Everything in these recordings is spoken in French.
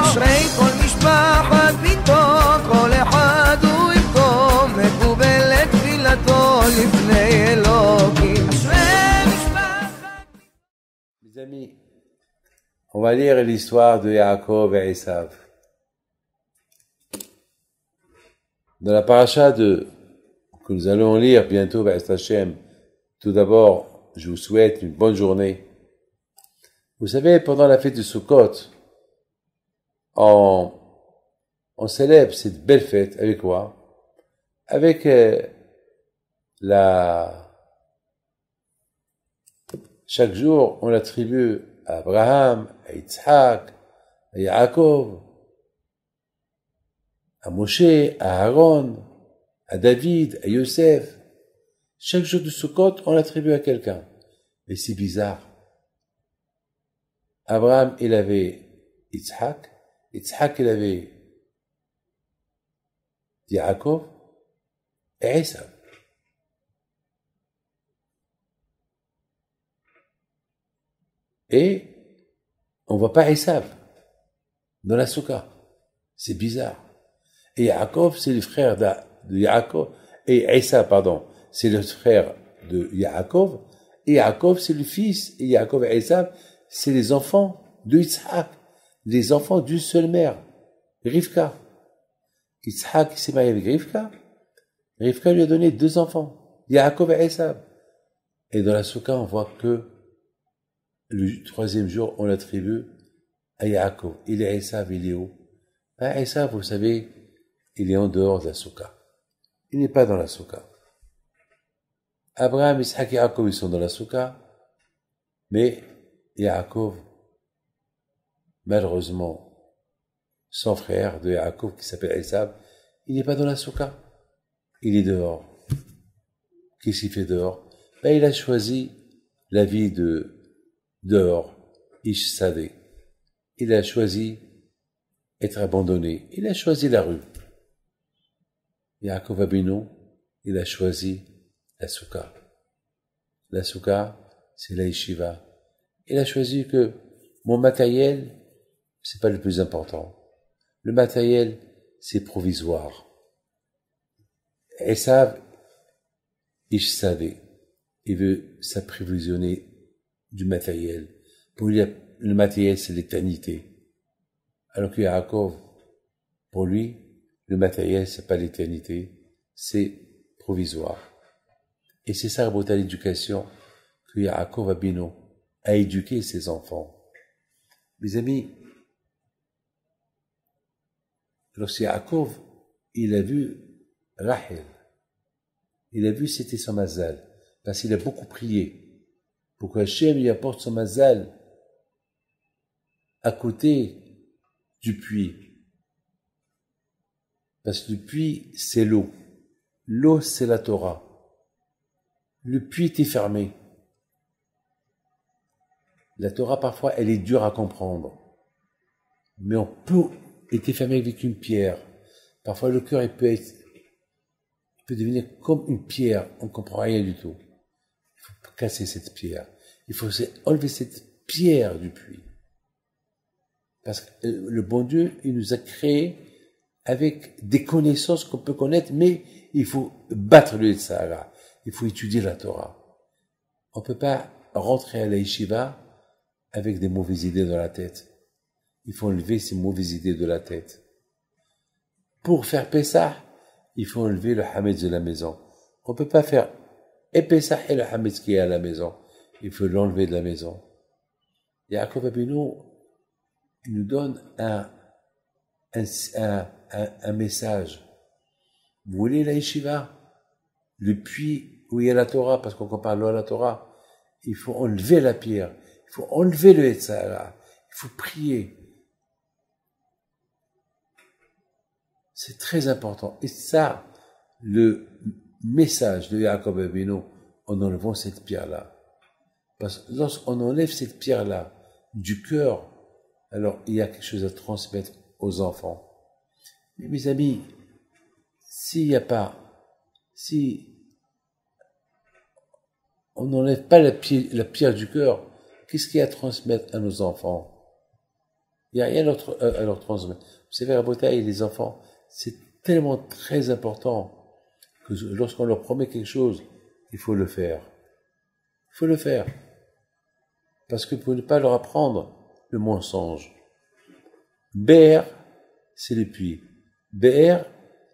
אשרי כל משפחת ביתו, כל אחד הוא איתו, מקובל לתפילתו לפני אלוקים. אשרי משפחת. Mes amis, on va lire l'histoire de Yaakov et Esav. Dans la paracha que nous allons lire bientôt, B'ez Hashem, tout d'abord, je vous souhaite une bonne journée. Vous savez, pendant la fête de Sukkot, on célèbre cette belle fête avec quoi? Avec chaque jour, on l'attribue à Abraham, à Yitzhak, à Yaakov, à Moshe, à Aaron, à David, à Yosef. Chaque jour de Sukkot, on l'attribue à quelqu'un. Mais c'est bizarre. Abraham, il avait Yitzhak. Yitzhak, il avait Yaakov et Esav. Et on voit pas Esav dans la Souka. C'est bizarre. Et Yaakov, c'est le frère de Yaakov. Et Esav, pardon, c'est le frère de Yaakov. Et Yaakov, c'est le fils. Et Yaakov et Esav, c'est les enfants de Yitzhak. Les enfants d'une seule mère, Rivka. Yitzhak s'est marié avec Rivka. Rivka lui a donné 2 enfants, Yaakov et Esav. Et dans la Souka, on voit que le 3e jour, on l'attribue à Yaakov. Il est Esav, il est où? Esav, vous savez, il est en dehors de la Souka. Il n'est pas dans la Souka. Abraham, Yitzhak et Yaakov, ils sont dans la Souka. Mais Yaakov, malheureusement, son frère de Yaakov, qui s'appelle Esav, il n'est pas dans la Souka. Il est dehors. Qu'est-ce qu'il fait dehors? Il a choisi la vie de dehors, Ish Sadeh. Il a choisi être abandonné. Il a choisi la rue. Yaakov Abinu, il a choisi la Souka. La Souka, c'est la Yeshiva. Il a choisi que mon matériel, c'est pas le plus important. Le matériel, c'est provisoire. Esav, Ish Sadeh, il veut s'approvisionner du matériel. Pour lui, le matériel, c'est l'éternité. Alors que Yaakov, pour lui, le matériel, c'est pas l'éternité, c'est provisoire. Et c'est ça la brutale éducation que Yaakov Abinu a éduqué ses enfants. Mes amis, lorsque Yaakov, il a vu Rachel, il a vu c'était son mazal, parce qu'il a beaucoup prié pour que Hachem lui apporte son mazal à côté du puits. Parce que le puits, c'est l'eau. L'eau, c'est la Torah. Le puits était fermé. La Torah, parfois, elle est dure à comprendre. Mais on peut être fermé avec une pierre. Parfois, le cœur, il peut devenir comme une pierre. On ne comprend rien du tout. Il faut casser cette pierre. Il faut enlever cette pierre du puits. Parce que le bon Dieu, il nous a créés avec des connaissances qu'on peut connaître, mais il faut battre le Sahara. Il faut étudier la Torah. On ne peut pas rentrer à la yeshiva avec des mauvaises idées dans la tête. Il faut enlever ces mauvaises idées de la tête. Pour faire Pessah, il faut enlever le Hametz de la maison. On ne peut pas faire et Pessah et le Hametz qui est à la maison. Il faut l'enlever de la maison. Yaakov Abinu, il nous donne un message. Vous voulez la yeshiva? Le puits où il y a la Torah, parce qu'on compare l'eau à la Torah, il faut enlever la pierre, il faut enlever le Yetzirah, il faut prier. C'est très important. Et ça, le message de Yaakov Abinu, en enlevant cette pierre-là. Parce que lorsqu'on enlève cette pierre-là du cœur, alors il y a quelque chose à transmettre aux enfants. Mais mes amis, si on n'enlève pas la pierre du cœur. Qu'est-ce qu'il y a à transmettre à nos enfants? Il n'y a rien à leur transmettre. Vous savez, à Botaï, les enfants, c'est tellement très important que lorsqu'on leur promet quelque chose, il faut le faire. Il faut le faire. Parce que pour ne pas leur apprendre le mensonge. BR, c'est le puits. BR,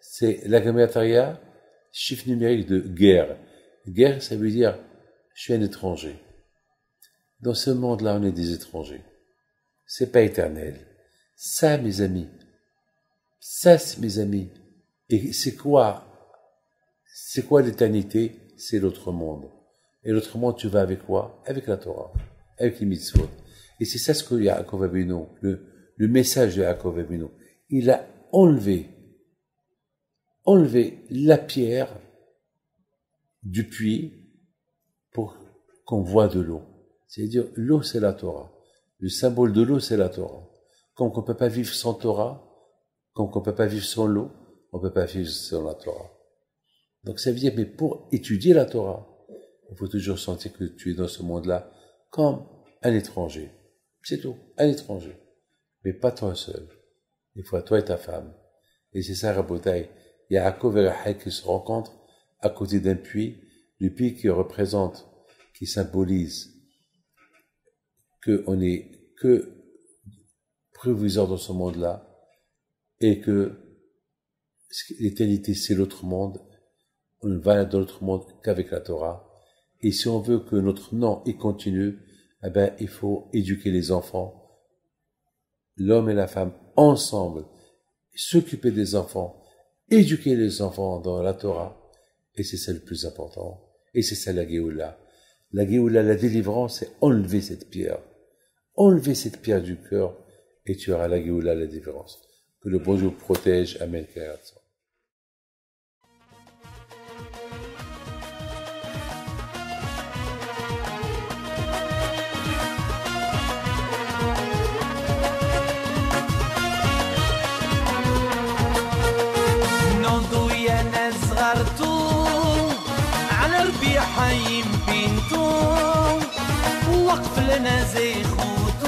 c'est la gamétaria, chiffre numérique de guerre. Guerre, ça veut dire, je suis un étranger. Dans ce monde-là, on est des étrangers. C'est pas éternel. Ça, mes amis. Ça, c'est mes amis. Et c'est quoi l'éternité? C'est l'autre monde. Et l'autre monde, tu vas avec quoi? Avec la Torah. Avec les mitzvot. Et c'est ça ce que Yaakov Avinu, le message de Yaakov Avinu. Il a enlevé la pierre du puits pour qu'on voit de l'eau. C'est-à-dire, l'eau, c'est la Torah. Le symbole de l'eau, c'est la Torah. Comme on ne peut pas vivre sans Torah, comme on ne peut pas vivre sans l'eau, on ne peut pas vivre sans la Torah. Donc ça veut dire, mais pour étudier la Torah, il faut toujours sentir que tu es dans ce monde-là comme un étranger. C'est tout, un étranger. Mais pas toi seul. Il faut toi et ta femme. Et c'est ça, Rabotaï. Yaakov et Rachel qui se rencontrent à côté d'un puits, le puits qui symbolise qu'on n'est que proviseur dans ce monde-là et que l'éternité c'est l'autre monde. On ne va dans l'autre monde qu'avec la Torah. Et si on veut que notre nom y continue, eh ben, il faut éduquer les enfants, l'homme et la femme ensemble, s'occuper des enfants, éduquer les enfants dans la Torah. Et c'est ça le plus important. Et c'est ça la Géoula. La Géoula, la délivrance, c'est enlever cette pierre. Enlever cette pierre du cœur et tu auras la Géoula, la délivrance. Que le bon Dieu protège. Amen. حيم بنتو وقف لنا زي خوت